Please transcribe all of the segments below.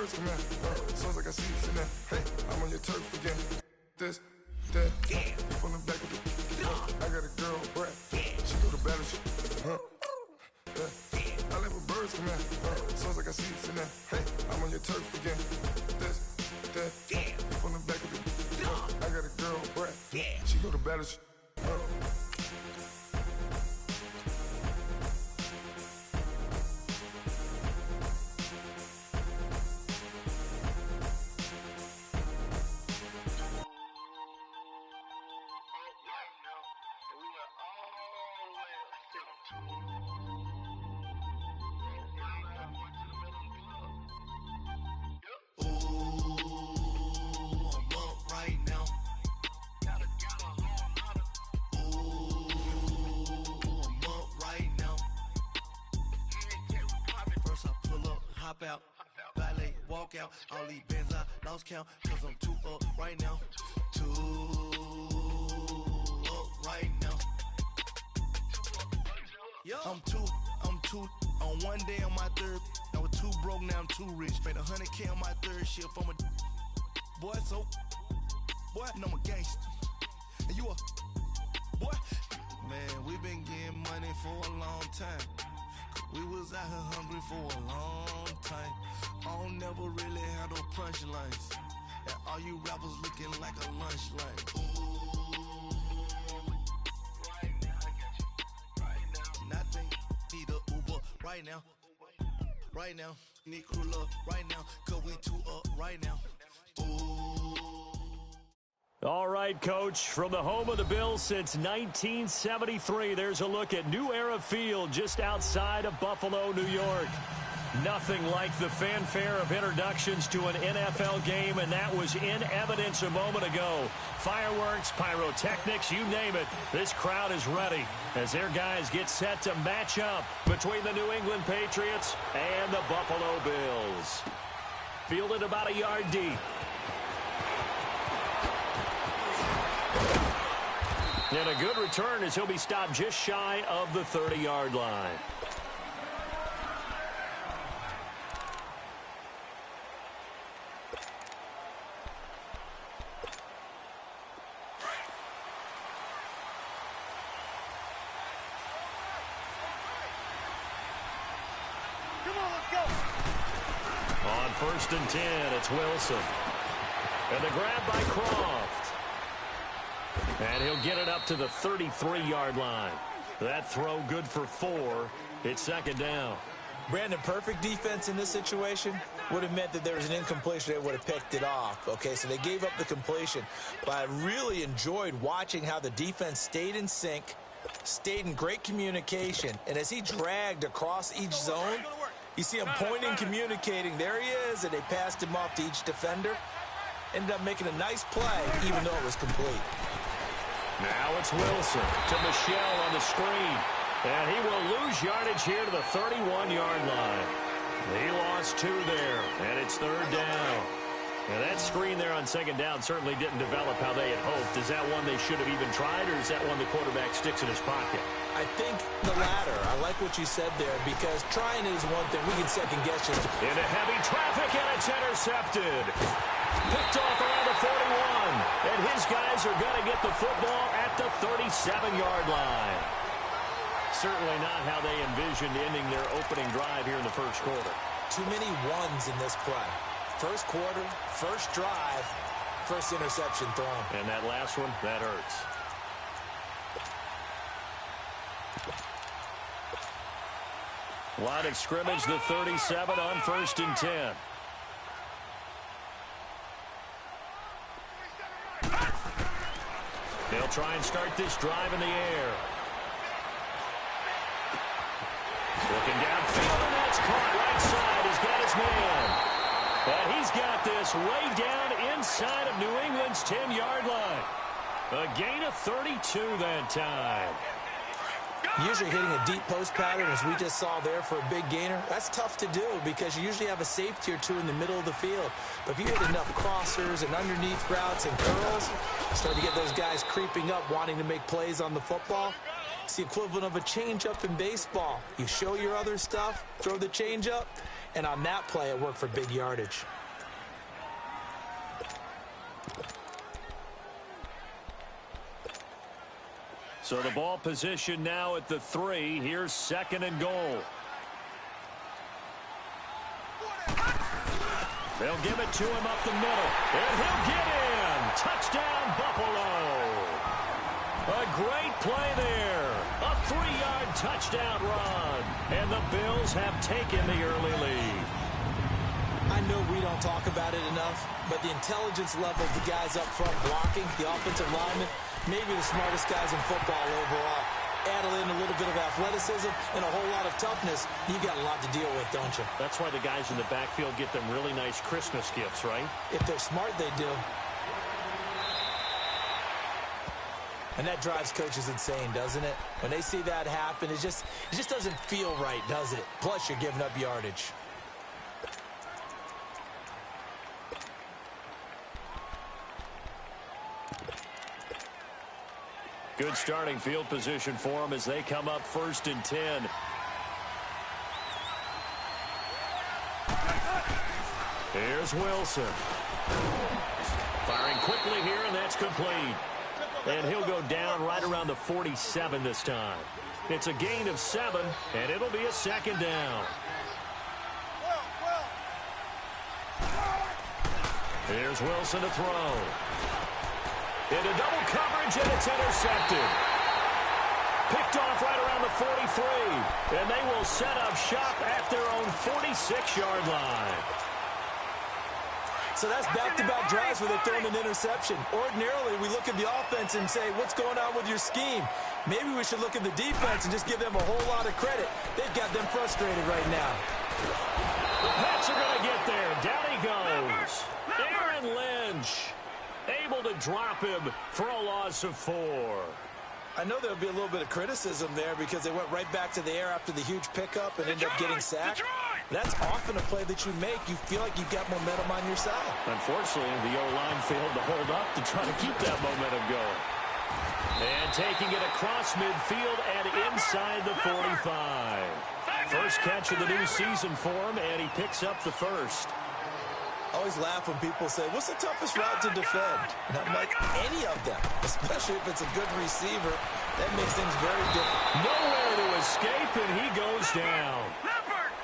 birds come in. Sounds like I see you in there. Hey, I'm on your turf again. This, that, you from the back of the. I got a girl, Brad. She go to battle. I let my birds come in. Sounds like I see you in there. Hey, I'm on your turf again. This, that, you from the back of the. I got a girl, Brad. She go to battle. Out, valet, walk out, all these bands I lost count, cause I'm too up right now, too up right now. I'm too, on one day on my third, I was too broke, now I'm too rich, made 100K on my third shift, I'm a boy, so, boy, and I'm a gangster, and you a, boy, man, we been getting money for a long time. We was out here hungry for a long time. I don't never really have no punchlines. And all you rappers looking like a lunch line. Right now, I got you. Right now. Nothing. Need a Uber right now. Right now. Need crew love right now. Cause we too up right now. All right, Coach, from the home of the Bills since 1973, there's a look at New Era Field just outside of Buffalo, New York. Nothing like the fanfare of introductions to an NFL game, and that was in evidence a moment ago. Fireworks, pyrotechnics, you name it. This crowd is ready as their guys get set to match up between the New England Patriots and the Buffalo Bills. Fielded about a yard deep. And a good return as he'll be stopped just shy of the 30-yard line. Come on, let's go. On 1st and 10, it's Wilson. And the grab by Croft. And he'll get it up to the 33-yard line. That throw good for 4. It's 2nd down. Brandon, perfect defense in this situation would have meant that there was an incompletion. They would have picked it off. Okay, so they gave up the completion. But I really enjoyed watching how the defense stayed in sync, stayed in great communication. And as he dragged across each zone, you see him pointing, communicating. There he is, and they passed him off to each defender. Ended up making a nice play, even though it was complete. Now it's Wilson to Michelle on the screen. And he will lose yardage here to the 31-yard line. He lost 2 there, and it's 3rd down. And that screen there on 2nd down certainly didn't develop how they had hoped. Is that one they should have even tried, or is that one the quarterback sticks in his pocket? I think the latter. I like what you said there, because trying is one thing. We can second-guess just... Into heavy traffic, and it's intercepted. Picked off around the 41. And his guys are going to get the football at the 37-yard line. Certainly not how they envisioned ending their opening drive here in the first quarter. Too many ones in this play. First quarter, first drive, first interception thrown. And that last one, that hurts. Line of scrimmage, the 37 on 1st and 10. They'll try and start this drive in the air. Looking downfield, and that's caught right side. He's got his man. And he's got this way down inside of New England's 10-yard line. A gain of 32 that time. Usually hitting a deep post pattern, as we just saw there, for a big gainer, that's tough to do because you usually have a safety or two in the middle of the field. But if you hit enough crossers and underneath routes and curls, start to get those guys creeping up, wanting to make plays on the football. It's the equivalent of a changeup in baseball. You show your other stuff, throw the changeup, And on that play, it worked for big yardage. So the ball position now at the 3. Here's 2nd and goal. They'll give it to him up the middle. And he'll get in. Touchdown, Buffalo. A great play there. A 3-yard touchdown run. And the Bills have taken the early lead. I know we don't talk about it enough, but the intelligence level of the guys up front blocking, the offensive linemen, maybe the smartest guys in football overall. Add in a little bit of athleticism and a whole lot of toughness, you got a lot to deal with, don't you? That's why the guys in the backfield get them really nice Christmas gifts, right? If they're smart, they do. And that drives coaches insane, doesn't it? When they see that happen, it just doesn't feel right, does it? Plus, you're giving up yardage. Good starting field position for them as they come up 1st and 10. Here's Wilson. Firing quickly here, and that's complete. And he'll go down right around the 47 this time. It's a gain of 7, and it'll be a 2nd down. Here's Wilson to throw. Into double coverage, and it's intercepted. Picked off right around the 43. And they will set up shop at their own 46-yard line. So that's back-to-back drives where they're throwing an interception. Ordinarily, we look at the offense and say, what's going on with your scheme? Maybe we should look at the defense and just give them a whole lot of credit. They've got them frustrated right now. The Pats are going to get there. Down he goes. Aaron Lynch able to drop him for a loss of 4. I know there'll be a little bit of criticism there because they went right back to the air after the huge pickup and ended up getting sacked. That's often a play that you make. You feel like you've got momentum on your side. Unfortunately, the O-line failed to hold up to try to keep that momentum going. And taking it across midfield and inside the 45. First catch of the new season for him, and he picks up the first. I always laugh when people say, what's the toughest route to defend? And I'm like, any of them, especially if it's a good receiver. That makes things very different. Nowhere to escape, and he goes down.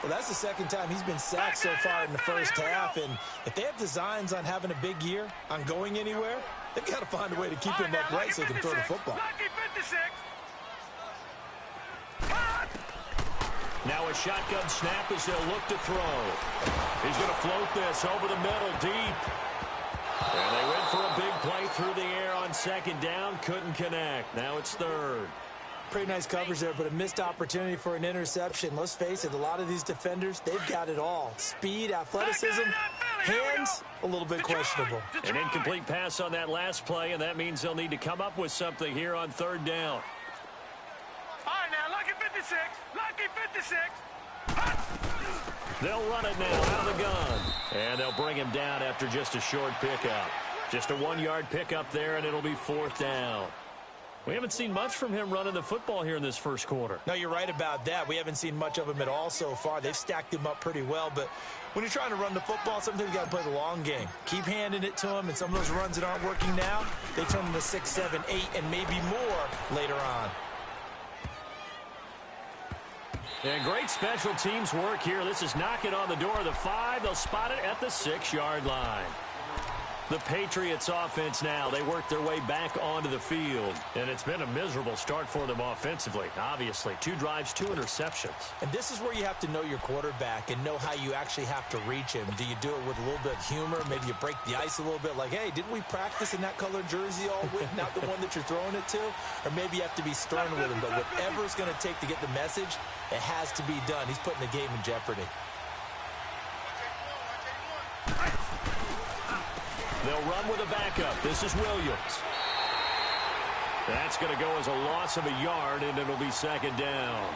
Well, that's the second time he's been sacked so far in the first half. And if they have designs on having a big year, on going anywhere, they've got to find a way to keep him upright so he can throw the football. Now a shotgun snap as they'll look to throw. He's going to float this over the middle deep. And they went for a big play through the air on 2nd down. Couldn't connect. Now it's 3rd. Pretty nice coverage there, but a missed opportunity for an interception. Let's face it, a lot of these defenders, they've got it all. Speed, athleticism, hands, a little bit questionable. An incomplete pass on that last play, and that means they'll need to come up with something here on 3rd down. All right, now, lucky 56. Lucky 56. They'll run it now out of the gun. And they'll bring him down after just a short pickup. Just a 1-yard pickup there, and it'll be 4th down. We haven't seen much from him running the football here in this first quarter. No, you're right about that. We haven't seen much of him at all so far. They've stacked him up pretty well, but when you're trying to run the football, sometimes you got to play the long game. Keep handing it to him, and some of those runs that aren't working now, they turn into 6, 7, 8, and maybe more later on. And great special teams work here. This is knocking on the door of the 5. They'll spot it at the 6-yard line. The Patriots offense now, they work their way back onto the field. And it's been a miserable start for them offensively, obviously. 2 drives, 2 interceptions. And this is where you have to know your quarterback and know how you actually have to reach him. Do you do it with a little bit of humor? Maybe you break the ice a little bit like, hey, didn't we practice in that colored jersey all week? Not the one that you're throwing it to? Or maybe you have to be stern with him. But whatever it's going to take to get the message, it has to be done. He's putting the game in jeopardy. They'll run with a backup. This is Williams. That's going to go as a loss of a yard, and it'll be 2nd down.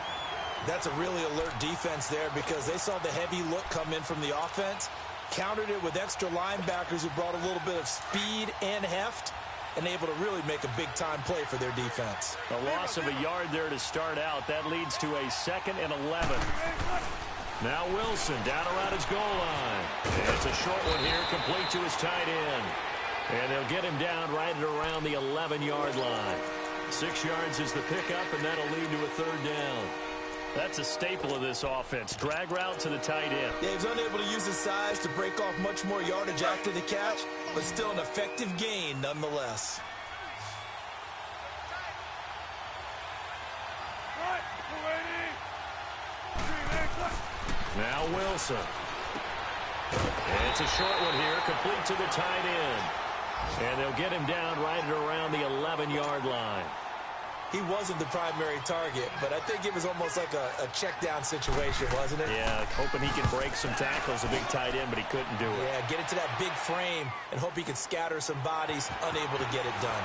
That's a really alert defense there because they saw the heavy look come in from the offense, countered it with extra linebackers who brought a little bit of speed and heft, and able to really make a big-time play for their defense. A loss of a yard there to start out. That leads to a 2nd and 11. Now Wilson down around his goal line. And it's a short one here, complete to his tight end. And they'll get him down right at around the 11-yard line. 6 yards is the pickup, and that'll lead to a third down. That's a staple of this offense. Drag route to the tight end. Yeah, he's unable to use his size to break off much more yardage after the catch, but still an effective gain nonetheless. Now Wilson. And it's a short one here, complete to the tight end. And they'll get him down right at around the 11-yard line. He wasn't the primary target, but I think it was almost like a check-down situation, wasn't it? Yeah, hoping he can break some tackles, a big tight end, but he couldn't do it. Yeah, get into that big frame and hope he could scatter some bodies, unable to get it done.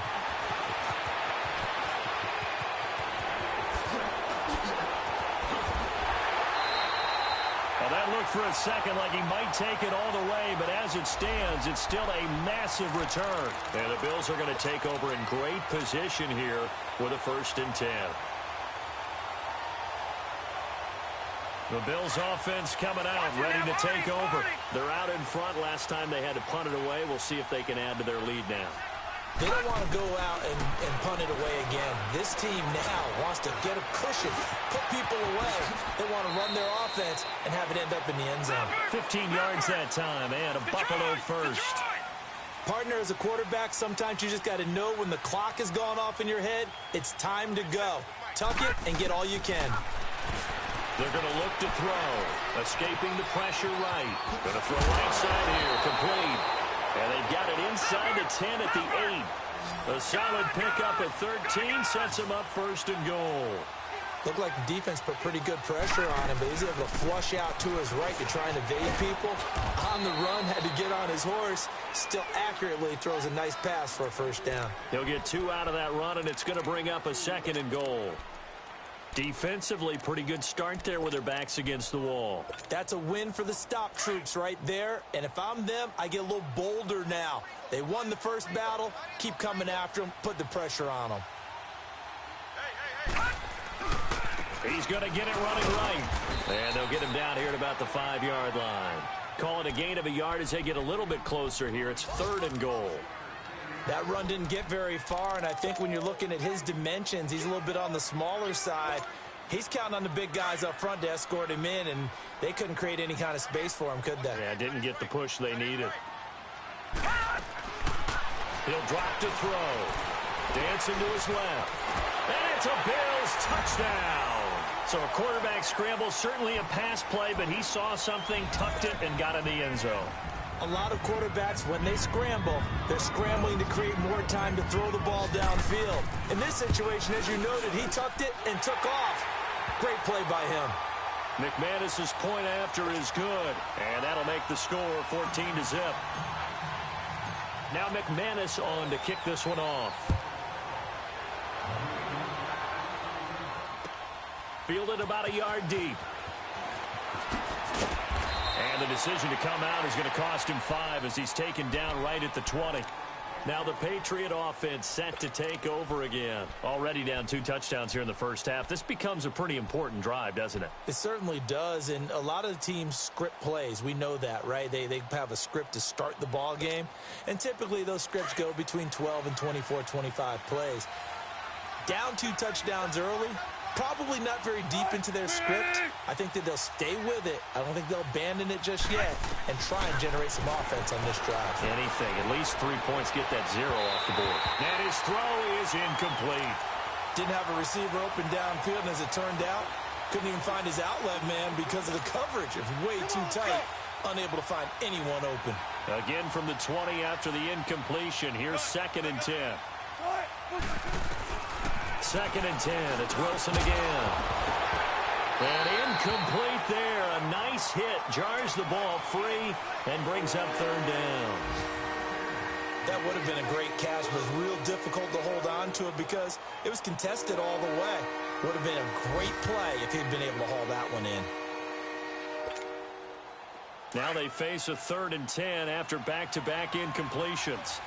Well, that looked for a second like he might take it all the way, but as it stands, it's still a massive return. And the Bills are going to take over in great position here with a 1st and 10. The Bills offense coming out, ready to take over. They're out in front. Last time they had to punt it away. We'll see if they can add to their lead now. They don't want to go out and punt it away again. This team now wants to get a cushion, put people away. They want to run their offense and have it end up in the end zone. 15 yards that time, and a Buffalo first. Partner, as a quarterback, sometimes you just got to know when the clock has gone off in your head, it's time to go. Tuck it and get all you can. They're going to look to throw. Escaping the pressure right. Going to throw right side here, complete. And they've got it inside the 10 at the 8. A solid pickup at 13 sets him up 1st and goal. Looked like the defense put pretty good pressure on him, but he's able to flush out to his right to try and evade people. On the run, had to get on his horse. Still accurately throws a nice pass for a 1st down. He'll get 2 out of that run, and it's going to bring up a 2nd and goal. Defensively, pretty good start there with their backs against the wall. That's a win for the stop troops right there. And if I'm them, I get a little bolder now. They won the first battle. Keep coming after them. Put the pressure on them. He's going to get it running right. And they'll get him down here at about the 5-yard line. Call it a gain of a yard as they get a little bit closer here. It's 3rd and goal. That run didn't get very far, and I think when you're looking at his dimensions, he's a little bit on the smaller side. He's counting on the big guys up front to escort him in, and they couldn't create any kind of space for him, could they? Yeah, didn't get the push they needed. He'll drop to throw. Dancing to his left. And it's a Bills touchdown. So a quarterback scramble, certainly a pass play, but he saw something, tucked it, and got in the end zone. A lot of quarterbacks, when they scramble, they're scrambling to create more time to throw the ball downfield. In this situation, as you noted, he tucked it and took off. Great play by him. McManus's point after is good, and that'll make the score 14-0. Now McManus on to kick this one off. Fielded about a yard deep. And the decision to come out is going to cost him 5 as he's taken down right at the 20. Now the Patriot offense set to take over again. Already down 2 touchdowns here in the first half. This becomes a pretty important drive, doesn't it? It certainly does, and a lot of the teams script plays. We know that, right? They have a script to start the ball game, and typically those scripts go between 12 and 24, 25 plays. Down 2 touchdowns early. Probably not very deep into their script. I think that they'll stay with it. I don't think they'll abandon it just yet and try and generate some offense on this drive. Anything. At least 3 points. Get that 0 off the board. And his throw is incomplete. Didn't have a receiver open downfield, and as it turned out, couldn't even find his outlet man because of the coverage. It was way too tight. Unable to find anyone open. Again from the 20 after the incompletion. Here's 2nd and 10. 2nd and 10. It's Wilson again. And incomplete there. A nice hit. Jars the ball free and brings up 3rd down. That would have been a great catch, but it was real difficult to hold on to it because it was contested all the way. Would have been a great play if he'd been able to haul that one in. Now they face a 3rd and 10 after back-to-back incompletions.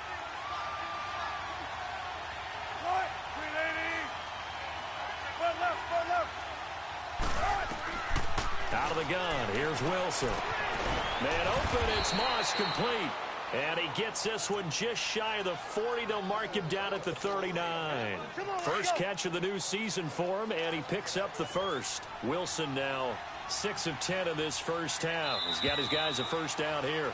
Out of the gun. Here's Wilson. Man open, it's Moss, complete. And he gets this one just shy of the 40. They'll mark him down at the 39. First catch of the new season for him, and he picks up the first. Wilson now 6 of 10 in this first half. He's got his guys a first down here.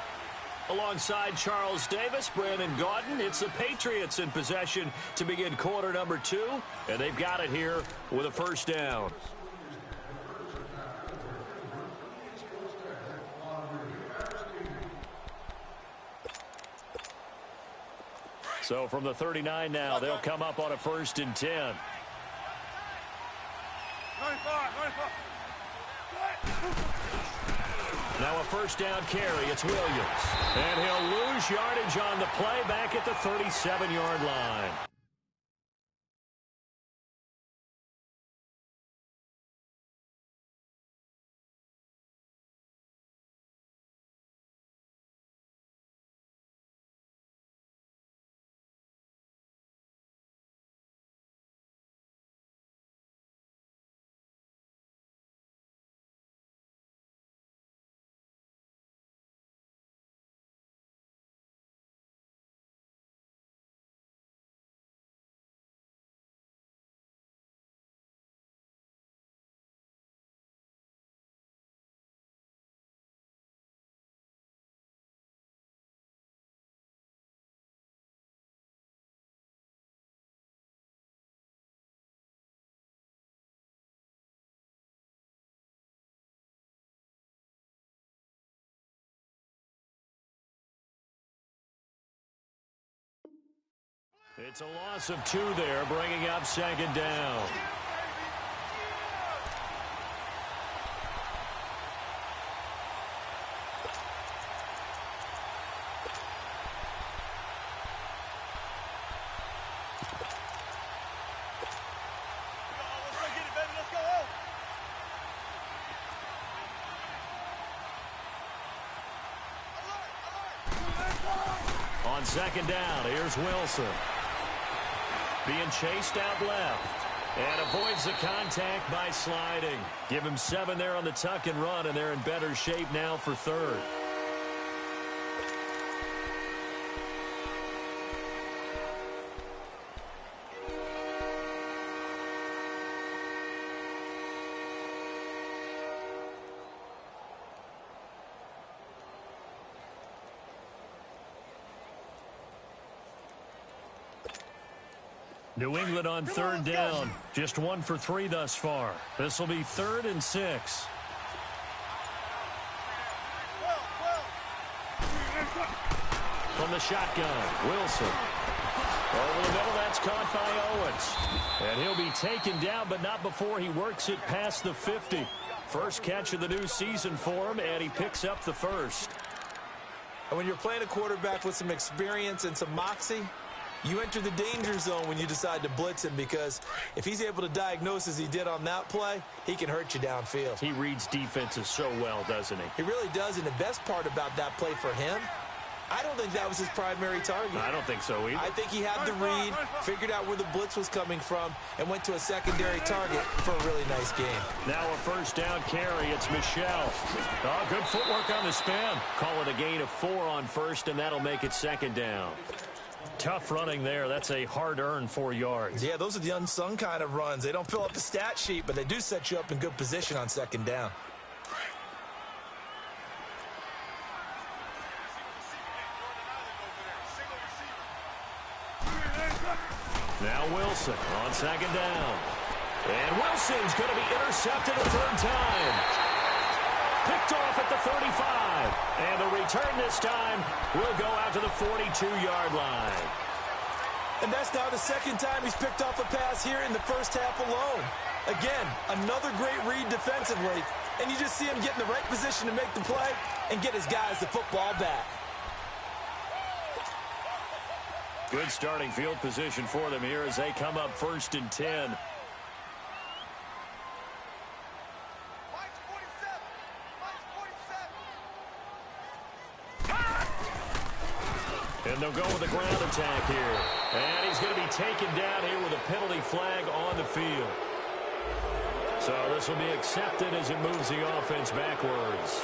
Alongside Charles Davis, Brandon Gaudin, it's the Patriots in possession to begin quarter number 2, and they've got it here with a first down. So from the 39 now, they'll come up on a 1st and 10. Now a first down carry. It's Williams. And he'll lose yardage on the play back at the 37-yard line. It's a loss of 2 there, bringing up 2nd down. On 2nd down, here's Wilson. Being chased out left. And avoids the contact by sliding. Give him 7 there on the tuck and run, and they're in better shape now for 3rd. New England on 3rd down. Just 1 for 3 thus far. This will be 3rd and 6. From the shotgun, Wilson. Over the middle, that's caught by Owens. And he'll be taken down, but not before he works it past the 50. First catch of the new season for him, and he picks up the first. And when you're playing a quarterback with some experience and some moxie, you enter the danger zone when you decide to blitz him, because if he's able to diagnose as he did on that play, he can hurt you downfield. He reads defenses so well, doesn't he? He really does, and the best part about that play for him, I don't think that was his primary target. I don't think so either. I think he had the read, figured out where the blitz was coming from, and went to a secondary target for a really nice game. Now a first down carry. It's Michel. Oh, good footwork on the spin. Call it a gain of 4 on 1st, and that'll make it 2nd down. Tough running there. That's a hard-earned 4 yards. Yeah, those are the unsung kind of runs. They don't fill up the stat sheet, but they do set you up in good position on 2nd down. Now Wilson on 2nd down. And Wilson's going to be intercepted a 3rd time. Picked off at the 35. And the return this time will go out to the 42-yard line. And that's now the 2nd time he's picked off a pass here in the first half alone. Again, another great read defensively. And you just see him get in the right position to make the play and get his guys the football back. Good starting field position for them here as they come up 1st and 10. And they'll go with a ground attack here. And he's going to be taken down here with a penalty flag on the field. So this will be accepted as it moves the offense backwards.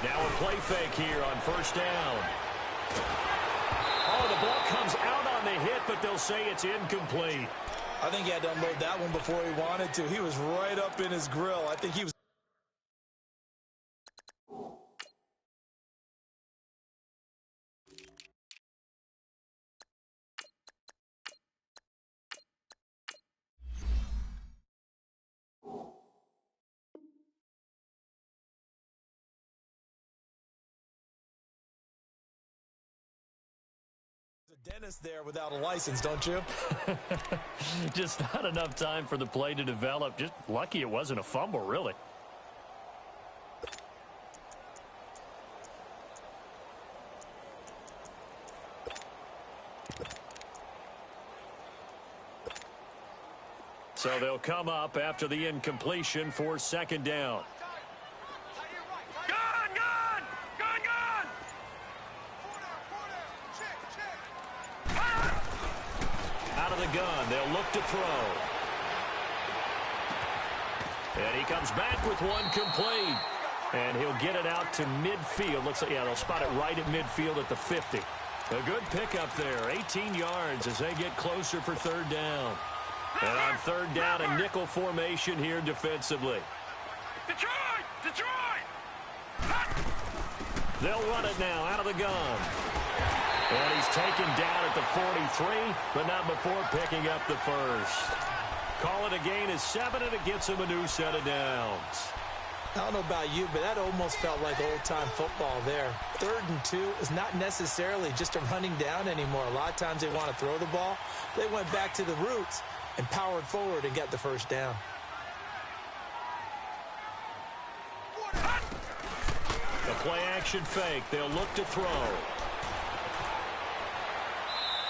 Now a play fake here on first down. Oh, the ball comes out on the hit, but they'll say it's incomplete. I think he had to unload that one before he wanted to. He was right up in his grill. I think he was. Dentist there without a license, don't you? Just not enough time for the play to develop. Just lucky it wasn't a fumble, really. So they'll come up after the incompletion for second down. Gun. They'll look to throw. And he comes back with one complete. And he'll get it out to midfield. Looks like, yeah, they'll spot it right at midfield at the 50. A good pickup there. 18 yards as they get closer for third down. And on third down, a nickel formation here defensively. Detroit! They'll run it now out of the gun. And he's taken down at the 43, but not before picking up the first. Call it a gain of 7, and it gets him a new set of downs. I don't know about you, but that almost felt like old-time football there. 3rd and 2 is not necessarily just a running down anymore. A lot of times they want to throw the ball. They went back to the roots and powered forward and got the first down. The play-action fake. They'll look to throw.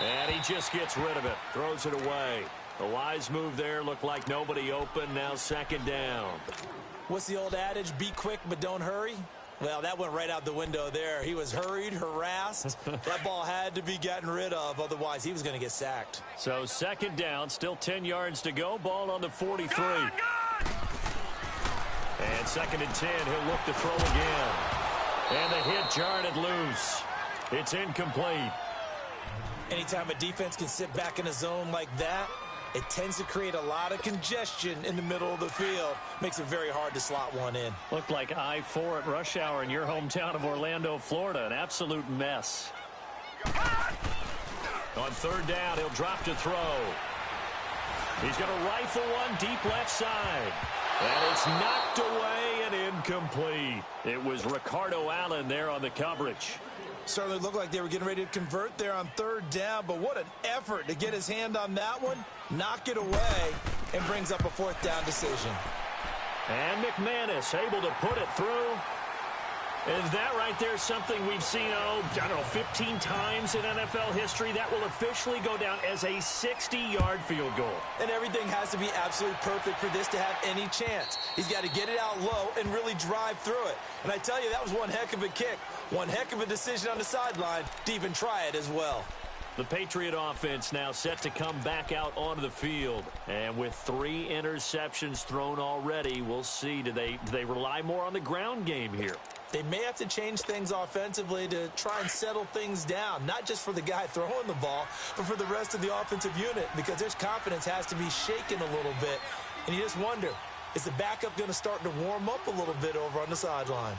And he just gets rid of it. Throws it away. A wise move there. Looked like nobody open. Now second down. What's the old adage? Be quick, but don't hurry. Well, that went right out the window there. He was hurried, harassed. That ball had to be gotten rid of. Otherwise, he was going to get sacked. So second down. Still 10 yards to go. Ball on the 43. And second and 10. He'll look to throw again. And the hit jarred it loose. It's incomplete. Anytime a defense can sit back in a zone like that, it tends to create a lot of congestion in the middle of the field. Makes it very hard to slot one in. Looked like I-4 at rush hour in your hometown of Orlando, Florida. An absolute mess. On third down, he'll drop to throw. He's going to rifle one deep left side. And it's knocked away and incomplete. It was Ricardo Allen there on the coverage. Certainly looked like they were getting ready to convert there on third down, but what an effort to get his hand on that one, knock it away, and brings up a fourth down decision. And McManus able to put it through. Is that right there something we've seen, I don't know, 15 times in NFL history? That will officially go down as a 60-yard field goal. And everything has to be absolutely perfect for this to have any chance. He's got to get it out low and really drive through it. And I tell you, that was one heck of a kick. One heck of a decision on the sideline to even try it as well. The Patriot offense now set to come back out onto the field. And with 3 interceptions thrown already, we'll see. Do they rely more on the ground game here? They may have to change things offensively to try and settle things down, not just for the guy throwing the ball, but for the rest of the offensive unit, because their confidence has to be shaken a little bit. And you just wonder, is the backup going to start to warm up a little bit over on the sideline?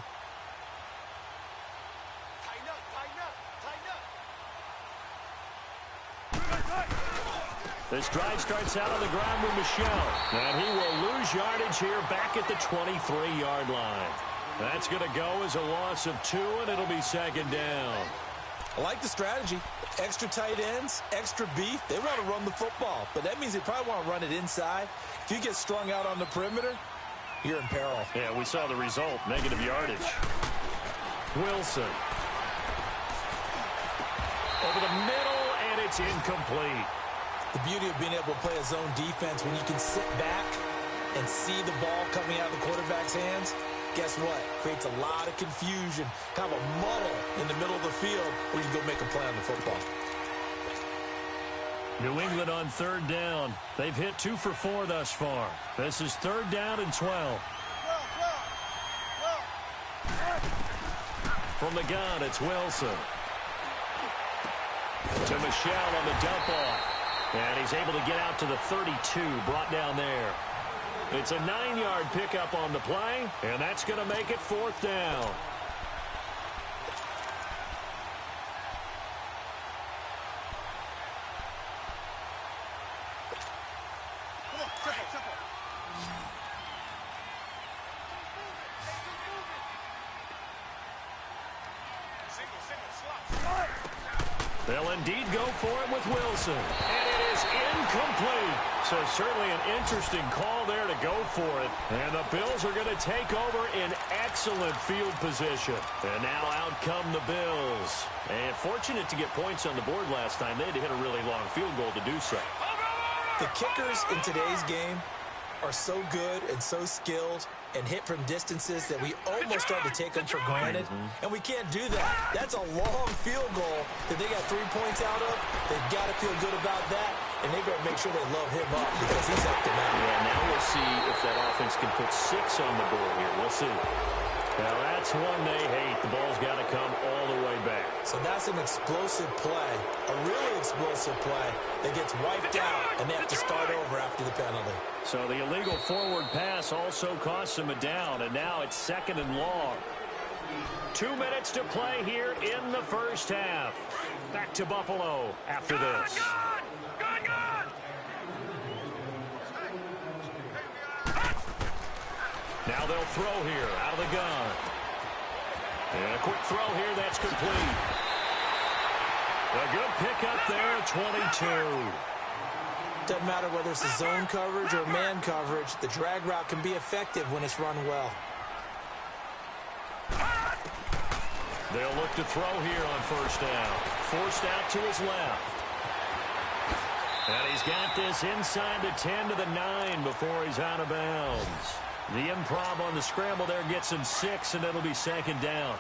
This drive starts out on the ground with Michel. And he will lose yardage here back at the 23-yard line. That's going to go as a loss of 2, and it'll be second down. I like the strategy. Extra tight ends, extra beef. They want to run the football, but that means they probably want to run it inside. If you get strung out on the perimeter, you're in peril. Yeah, we saw the result, negative yardage. Wilson. Over the middle, and it's incomplete. The beauty of being able to play a zone defense when you can sit back and see the ball coming out of the quarterback's hands, guess what? Creates a lot of confusion, kind of a muddle in the middle of the field where you go make a play on the football. New England on third down. They've hit 2 for 4 thus far. This is third down and 12. From the gun, it's Wilson. To Michelle on the dump off. And he's able to get out to the 32, brought down there. It's a 9-yard pickup on the play, and that's going to make it fourth down. They'll indeed go for it with Wilson. And it is incomplete. So certainly an interesting call there to go for it. And the Bills are going to take over in excellent field position. And now out come the Bills. And fortunate to get points on the board last time. They had to hit a really long field goal to do so. The kickers in today's game are so good and so skilled and hit from distances that we almost start to take them for granted. And we can't do that. That's a long field goal that they got 3 points out of. They've got to feel good about that, and they better make sure they load him up because he's helped them out. Yeah, now we'll see if that offense can put 6 on the board here. We'll see. Now that's one they hate. The ball's got to come all the way back. So that's an explosive play, a really explosive play that gets wiped out, and they have to start over after the penalty. So the illegal forward pass also costs them a down, and now it's second and long. 2 minutes to play here in the first half. Back to Buffalo after this. Now they'll throw here out of the gun. And a quick throw here, that's complete. A good pickup there, 22. Doesn't matter whether it's a zone coverage or man coverage, the drag route can be effective when it's run well. They'll look to throw here on first down. Forced out to his left. And he's got this inside the 10 to the 9 before he's out of bounds. The improv on the scramble there gets him 6, and it'll be second down.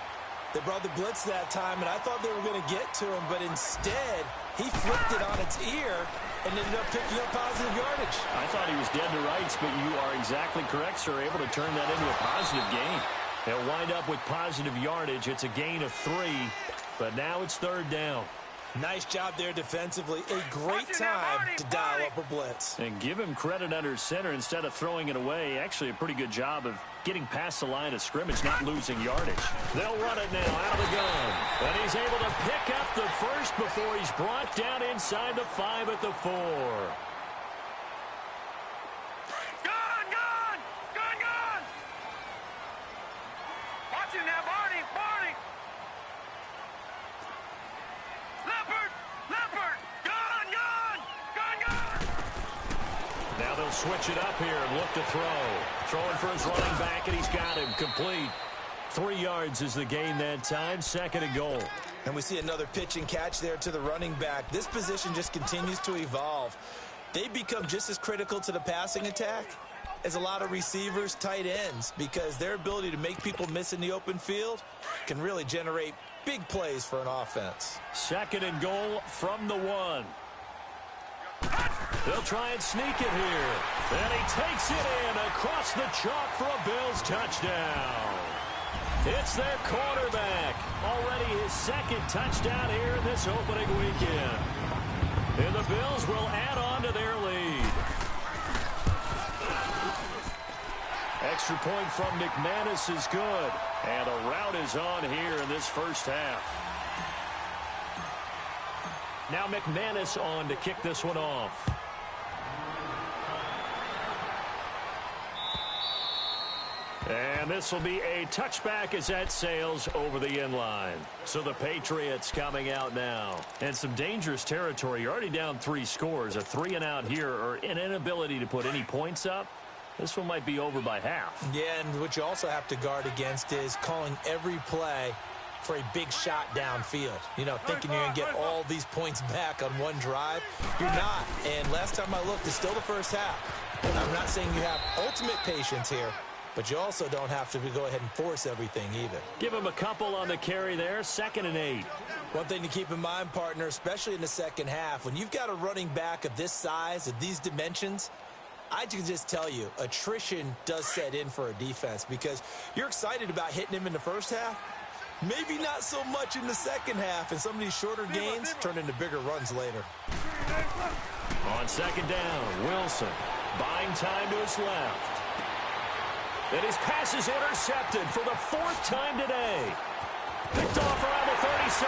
They brought the blitz that time, and I thought they were going to get to him, but instead, he flipped it on its ear and ended up picking up positive yardage. I thought he was dead to rights, but you are exactly correct, sir. Able to turn that into a positive gain. They'll wind up with positive yardage. It's a gain of 3, but now it's third down. Nice job there defensively. A great time to dial up a blitz. And give him credit under center instead of throwing it away. Actually a pretty good job of getting past the line of scrimmage, not losing yardage. They'll run it now out of the gun. And he's able to pick up the first before he's brought down inside the 5 at the 4. Watch him now, Barney. Now they'll switch it up here and look to throw. Throwing for his running back, and he's got him complete. 3 yards is the gain that time, second and goal. And we see another pitch and catch there to the running back. This position just continues to evolve. They become just as critical to the passing attack as a lot of receivers, tight ends, because their ability to make people miss in the open field can really generate big plays for an offense. Second and goal from the 1. They'll try and sneak it here. And he takes it in across the chalk for a Bills touchdown. It's their quarterback. Already his second touchdown here in this opening weekend. And the Bills will add on to their lead. Extra point from McManus is good. And a rout is on here in this first half. Now McManus on to kick this one off. And this will be a touchback as that sails over the inline. So the Patriots coming out now. And some dangerous territory. You're already down 3 scores. A 3 and out here, or an inability to put any points up. This one might be over by half. Yeah, and what you also have to guard against is calling every play for a big shot downfield. You know, thinking you're going to get all these points back on one drive. You're not. And last time I looked, it's still the first half. I'm not saying you have ultimate patience here, but you also don't have to go ahead and force everything either. Give him a couple on the carry there, 2nd and 8. One thing to keep in mind, partner, especially in the second half, when you've got a running back of this size, of these dimensions, I can just tell you, attrition does set in for a defense because you're excited about hitting him in the first half. Maybe not so much in the second half, and some of these shorter gains turn into bigger runs later. On 2nd down, Wilson buying time to his left. And his pass is intercepted for the 4th time today. Picked off around the 37.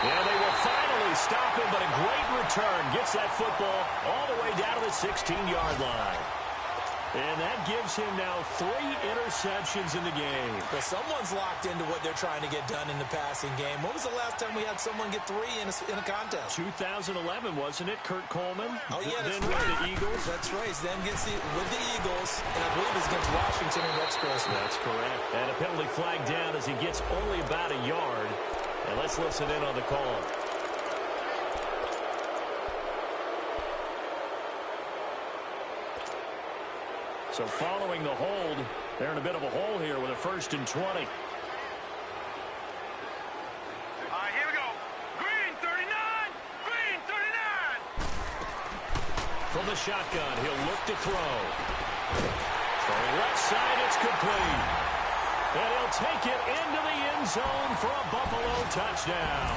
Yeah, they will finally stop him, but a great return gets that football all the way down to the 16-yard line. And that gives him now 3 interceptions in the game. Well, someone's locked into what they're trying to get done in the passing game. When was the last time we had someone get 3 in a contest? 2011, wasn't it, Kurt Coleman? Oh, yeah, that's then right. With the Eagles. That's right. Then with the Eagles, and I believe it's against Washington and Rex Grossman. That's correct. And a penalty flag down as he gets only about a yard. And let's listen in on the call. So following the hold, they're in a bit of a hole here with a 1st and 20. All right, here we go. Green 39. Green 39. From the shotgun, he'll look to throw. From the left side, it's complete. And he'll take it into the end zone for a Buffalo touchdown.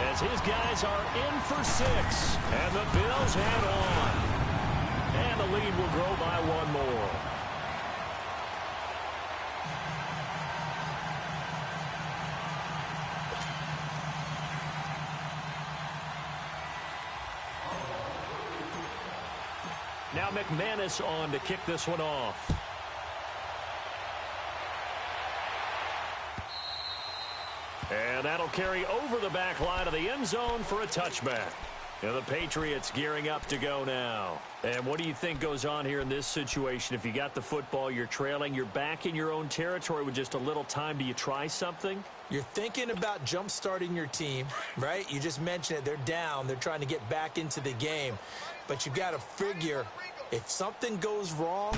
As his guys are in for 6, and the Bills head on. And the lead will grow by 1 more. Now McManus on to kick this one off. And that'll carry over the back line of the end zone for a touchback. And the Patriots gearing up to go now. And what do you think goes on here in this situation? If you got the football, you're trailing, you're back in your own territory with just a little time. Do you try something? You're thinking about jump-starting your team, right? You just mentioned it. They're down. They're trying to get back into the game. But you've got to figure if something goes wrong,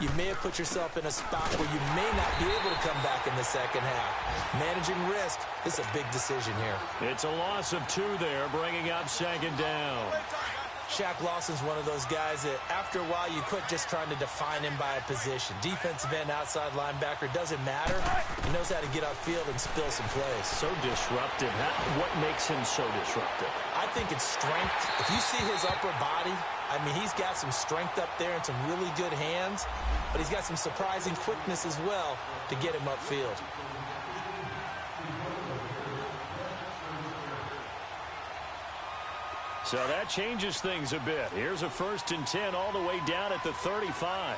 you may have put yourself in a spot where you may not be able to come back in the second half. Managing risk is a big decision here. It's a loss of 2 there, bringing up 2nd down. Shaq Lawson's one of those guys that after a while you quit just trying to define him by a position. Defensive end, outside linebacker, doesn't matter. He knows how to get upfield and spill some plays. So disruptive. What makes him so disruptive? I think it's strength. If you see his upper body, I mean, he's got some strength up there and some really good hands, but he's got some surprising quickness as well to get him upfield. So that changes things a bit. Here's a 1st and 10 all the way down at the 35.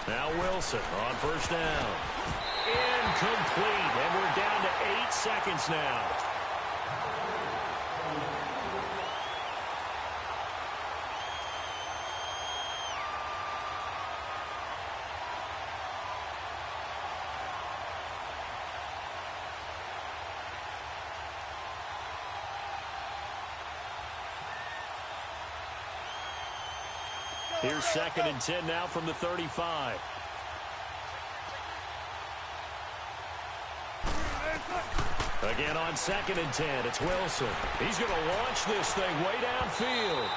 Now Wilson on 1st down. Incomplete, and we're down to 8 seconds now. Here's 2nd and 10 now from the 35. Again on 2nd and 10, it's Wilson. He's going to launch this thing way downfield.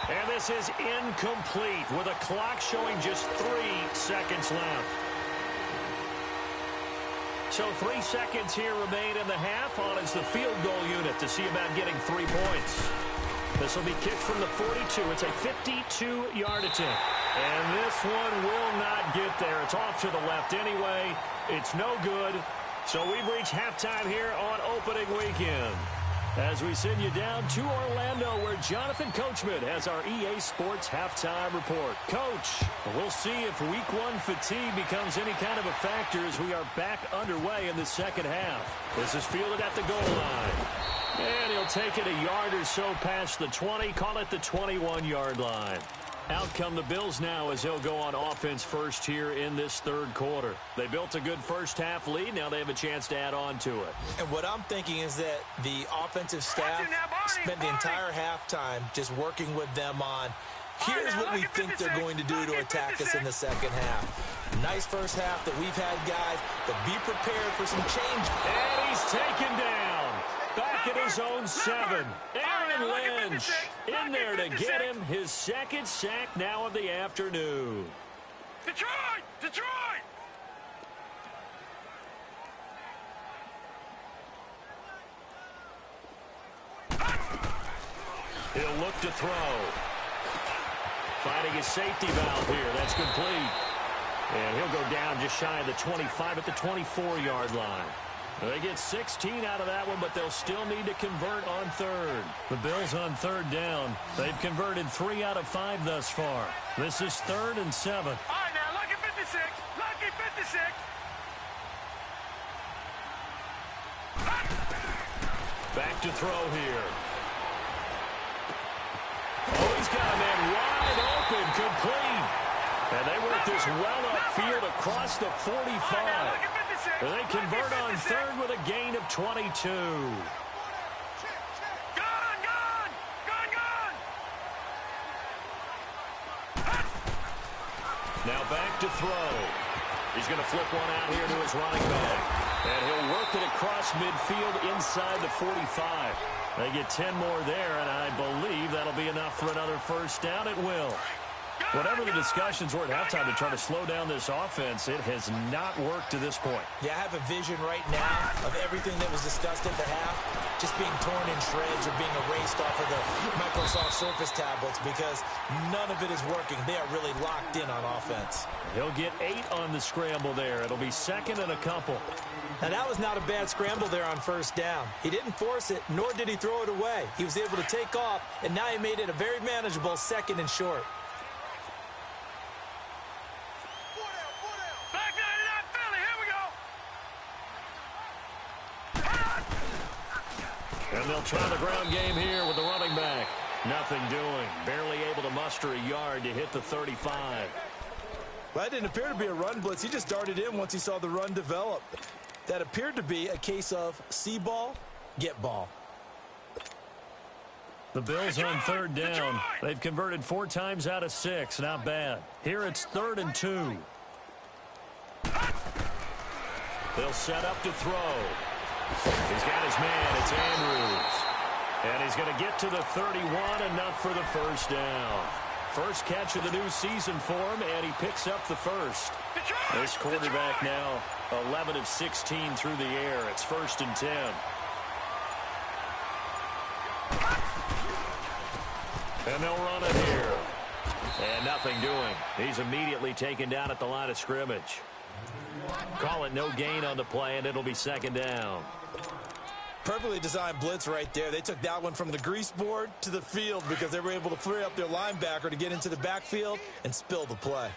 And this is incomplete with a clock showing just 3 seconds left. So 3 seconds here remain in the half. On is the field goal unit to see about getting 3 points. This will be kicked from the 42. It's a 52-yard attempt. And this one will not get there. It's off to the left anyway. It's no good. So we've reached halftime here on opening weekend. As we send you down to Orlando, where Jonathan Coachman has our EA Sports halftime report. Coach, we'll see if week 1 fatigue becomes any kind of a factor as we are back underway in the second half. This is fielded at the goal line. And he'll take it a yard or so past the 20, call it the 21-yard line. Out come the Bills now as they'll go on offense first here in this 3rd quarter. They built a good first-half lead. Now they have a chance to add on to it. And what I'm thinking is that the offensive staff spent the entire halftime just working with them on Here's what we think they're going to do to attack us in the second half. Nice first half that we've had, guys, but be prepared for some change. And he's taken down. Back at his own 7. Aaron Lynch in there to get him his second sack now of the afternoon. Detroit! Detroit! He'll look to throw. Finding his safety valve here. That's complete. And he'll go down just shy of the 25 at the 24-yard line. They get 16 out of that one, but they'll still need to convert on third. The Bills on third down. They've converted 3 out of 5 thus far. This is 3rd and 7. All right, now, lucky 56. Lucky 56. Back to throw here. Oh, he's got a man wide open, complete. And they work this well upfield across the 45. And they convert on third with a gain of 22. Gone! Gone! Gone! Gone! Now back to throw. He's going to flip one out here to his running back. And he'll work it across midfield inside the 45. They get 10 more there, and I believe that'll be enough for another first down. It will. Whatever the discussions were at halftime to try to slow down this offense, it has not worked to this point. Yeah, I have a vision right now of everything that was discussed at the half just being torn in shreds or being erased off of the Microsoft Surface tablets because none of it is working. They are really locked in on offense. He'll get 8 on the scramble there. It'll be 2nd and a couple. Now, that was not a bad scramble there on first down. He didn't force it, nor did he throw it away. He was able to take off, and now he made it a very manageable 2nd and short. Back 99 Philly, here we go. And they'll try the ground game here with the running back. Nothing doing. Barely able to muster a yard to hit the 35. Well, that didn't appear to be a run blitz. He just darted in once he saw the run develop. That appeared to be a case of see ball, get ball. The Bills on third down. They've converted 4 times out of 6. Not bad. Here it's 3rd and 2. They'll set up to throw. He's got his man. It's Andrews. And he's going to get to the 31, enough for the first down. First catch of the new season for him, and he picks up the first. This quarterback now 11 of 16 through the air. It's 1st and 10. And they'll run it here. And nothing doing. He's immediately taken down at the line of scrimmage. Call it no gain on the play, and it'll be 2nd down. Perfectly designed blitz right there. They took that one from the grease board to the field because they were able to free up their linebacker to get into the backfield and spill the play.